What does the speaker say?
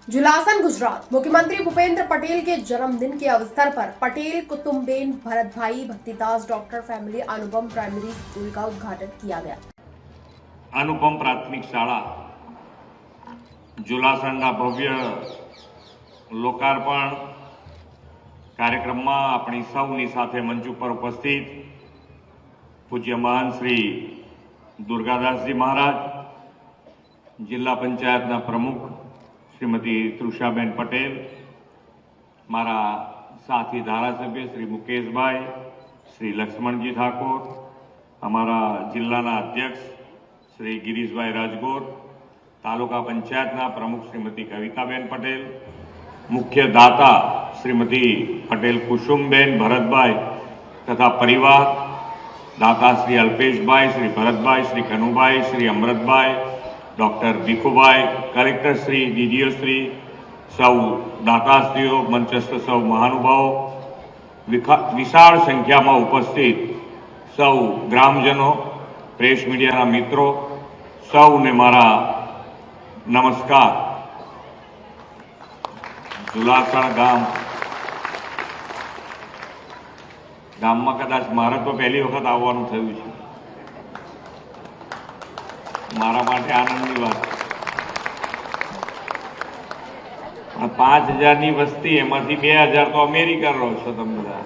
जुलासन गुजरात। मुख्यमंत्री भूपेंद्र पटेल के जन्मदिन के अवसर पर पटेल कुतुम्बेन भरत भाई भक्तिदास डॉक्टर फैमिली अनुपम प्राइमरी स्कूल का उद्घाटन किया गया। अनुपम प्राथमिक शाळा जुलासनना भव्य लोकार्पण कार्यक्रम में अपनी सौनी साथे मंच पर उपस्थित पूज्य महान श्री दुर्गादास जी महाराज, जिला पंचायतना प्रमुख श्रीमती तृषाबेन पटेल, मारा साथी धारासभ्य श्री मुकेश भाई, श्री लक्ष्मणजी ठाकुर, अमरा जिल्लाना अध्यक्ष श्री गिरीश भाई राजगोर, तालुका पंचायतना प्रमुख श्रीमती कविताबेन पटेल, मुख्य दाता श्रीमती पटेल कुसुमबेन भरतभाई तथा परिवार, दाता Shri Alpesh bhai, Shri Bharatbhai, Shri Kanubhai, Shri Amrutbhai, doctor Bhikhubhai, collector Shri, DDO Shri, सौ दाताश्रीओ, मंचस्थ सौ महानुभावों, विशाल संख्या में उपस्थित सौ ग्रामजनों, प्रेस मीडिया मित्रों, सौ ने मारा नमस्कार। जुलासण गाम में कदाच मारे तो पहली वखत आववानुं थयुं छे। मारा माटे आनंदनी बात। 5000 ની વસ્તી, એમાંથી 2000 તો અમેરિકા રહો છો તમે બધા।